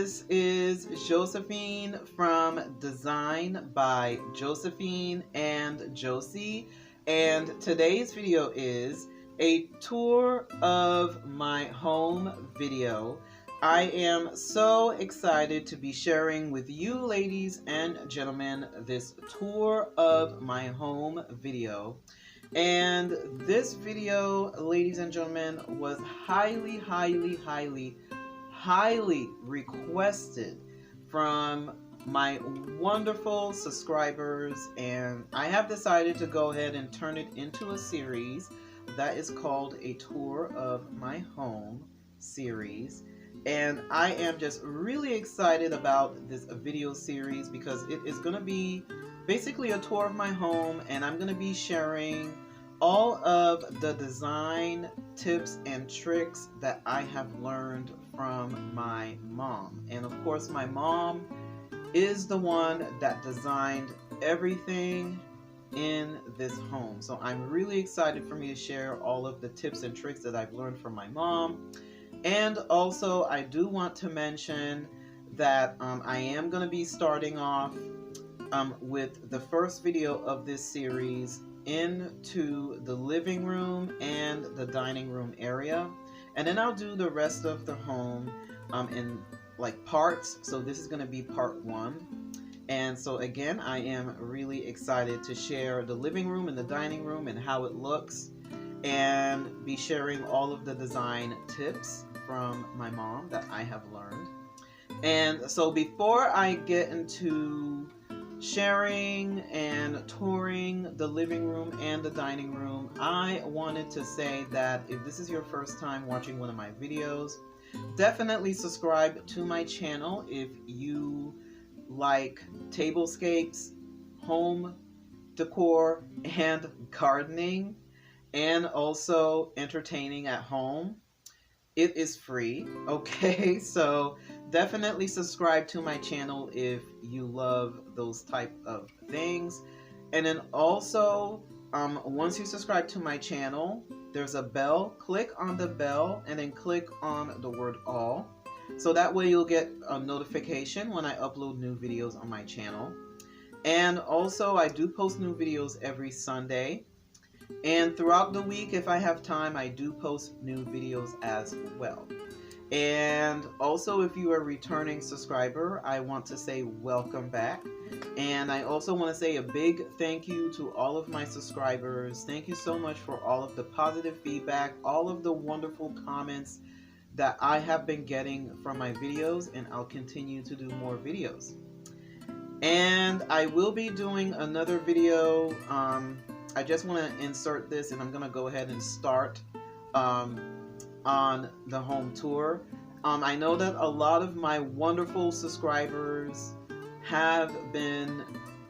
This is Josephine from Design by Josephine and Josee, and today's video is a tour of my home video. I am so excited to be sharing with you ladies and gentlemen this tour of my home video. And this video, ladies and gentlemen, was highly requested from my wonderful subscribers, and I have decided to go ahead and turn it into a series that is called a tour of my home series. And I am just really excited about this video series because it is going to be basically a tour of my home, and I'm going to be sharing all of the design tips and tricks that I have learned from my mom. And of course, my mom is the one that designed everything in this home. So I'm really excited for me to share all of the tips and tricks that I've learned from my mom. And also, I do want to mention that I am going to be starting off with the first video of this series into the living room and the dining room area, and then I'll do the rest of the home in like parts. So this is going to be part 1, and so again, I am really excited to share the living room and the dining room and how it looks, and be sharing all of the design tips from my mom that I have learned. And so before I get into sharing and touring the living room and the dining room, I wanted to say that if this is your first time watching one of my videos, definitely subscribe to my channel if you like tablescapes, home decor, and gardening, and also entertaining at home. It is free, okay? So definitely subscribe to my channel if you love those type of things. And then also, once you subscribe to my channel, there's a bell. Click on the bell and then click on the word all. So that way you'll get a notification when I upload new videos on my channel. And also, I do post new videos every Sunday. And throughout the week, if I have time, I do post new videos as well. And also, if you are a returning subscriber, I want to say welcome back. And I also want to say a big thank you to all of my subscribers. Thank you so much for all of the positive feedback, all of the wonderful comments that I have been getting from my videos, and I'll continue to do more videos. And I will be doing another video. I just want to insert this, and I'm going to go ahead and start on the home tour. I know that a lot of my wonderful subscribers have been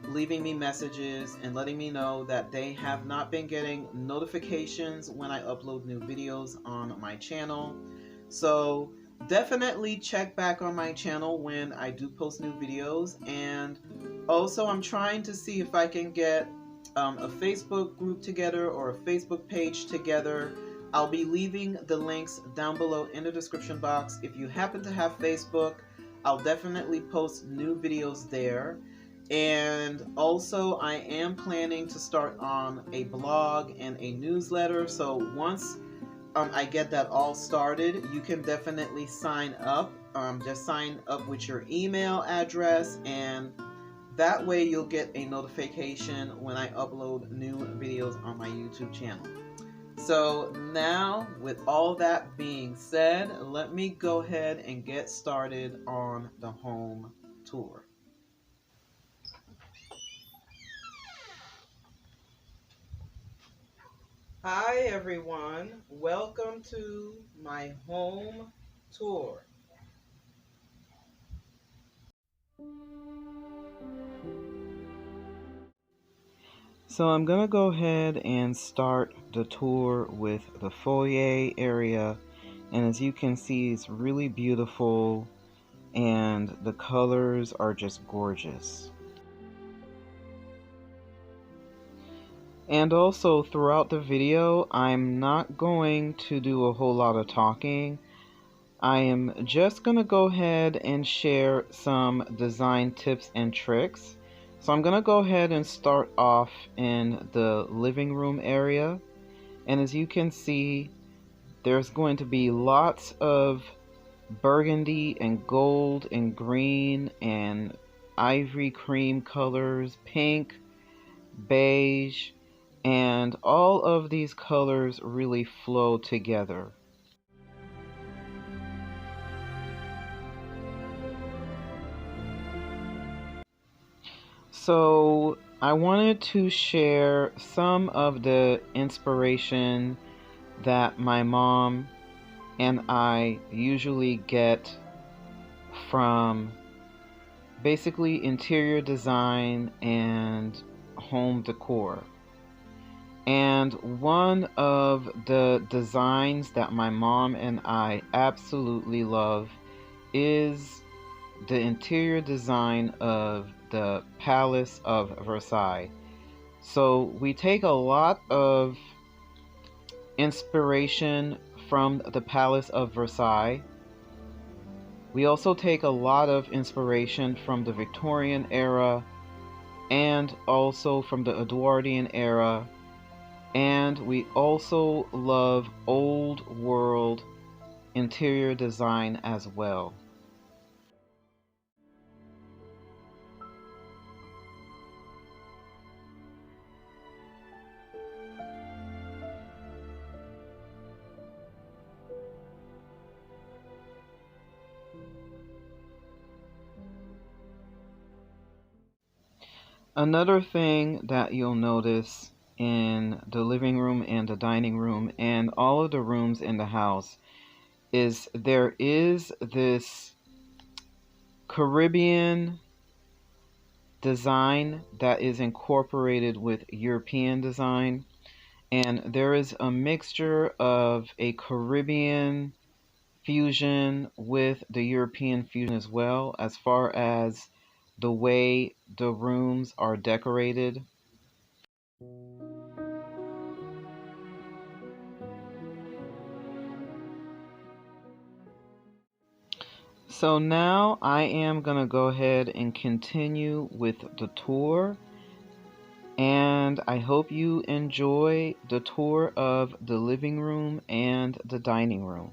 leaving me messages and letting me know that they have not been getting notifications when I upload new videos on my channel. So definitely check back on my channel when I do post new videos. And also, I'm trying to see if I can get a Facebook group together or a Facebook page together. I'll be leaving the links down below in the description box. If you happen to have Facebook, I'll definitely post new videos there. And also, I am planning to start on a blog and a newsletter. So once I get that all started, you can definitely sign up. Just sign up with your email address, and that way you'll get a notification when I upload new videos on my YouTube channel. So now, with all that being said, let me go ahead and get started on the home tour. Hi everyone, welcome to my home tour. So I'm going to go ahead and start the tour with the foyer area, and as you can see, it's really beautiful and the colors are just gorgeous. And also, throughout the video, I'm not going to do a whole lot of talking. I am just going to go ahead and share some design tips and tricks. So I'm going to go ahead and start off in the living room area. And as you can see, there's going to be lots of burgundy and gold and green and ivory cream colors, pink, beige, and all of these colors really flow together. So I wanted to share some of the inspiration that my mom and I usually get from basically interior design and home decor. And one of the designs that my mom and I absolutely love is the interior design of the Palace of Versailles. So we take a lot of inspiration from the Palace of Versailles. We also take a lot of inspiration from the Victorian era and also from the Edwardian era. And we also love old world interior design as well. Another thing that you'll notice in the living room and the dining room and all of the rooms in the house is there is this Caribbean design that is incorporated with European design. And there is a mixture of a Caribbean fusion with the European fusion as well, as far as the way the rooms are decorated. So now I am going to go ahead and continue with the tour. And I hope you enjoy the tour of the living room and the dining room.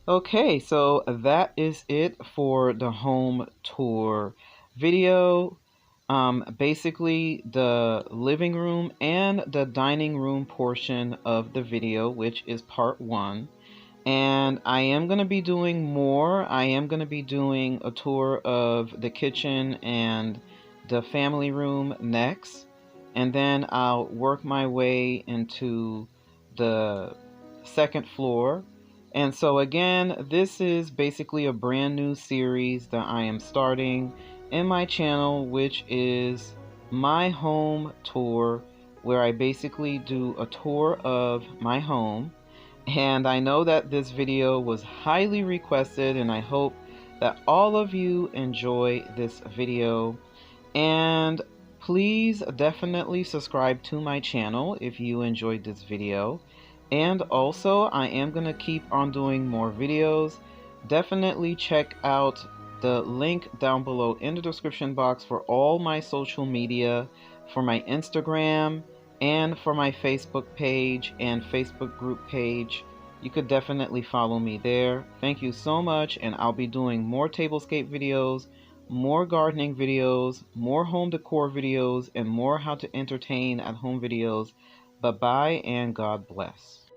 Okay, so that is it for the home tour video. Basically, the living room and the dining room portion of the video, which is part one. And I am going to be doing more. I am going to be doing a tour of the kitchen and the family room next. And then I'll work my way into the second floor. And so, again, this is basically a brand new series that I am starting in my channel, which is my home tour, where I basically do a tour of my home. And I know that this video was highly requested, and I hope that all of you enjoy this video. And please definitely subscribe to my channel if you enjoyed this video. And also, I am going to keep on doing more videos. Definitely check out the link down below in the description box for all my social media, for my Instagram, and for my Facebook page and Facebook group page. You could definitely follow me there. Thank you so much, and I'll be doing more tablescape videos, more gardening videos, more home decor videos, and more how to entertain at home videos. Bye-bye, and God bless.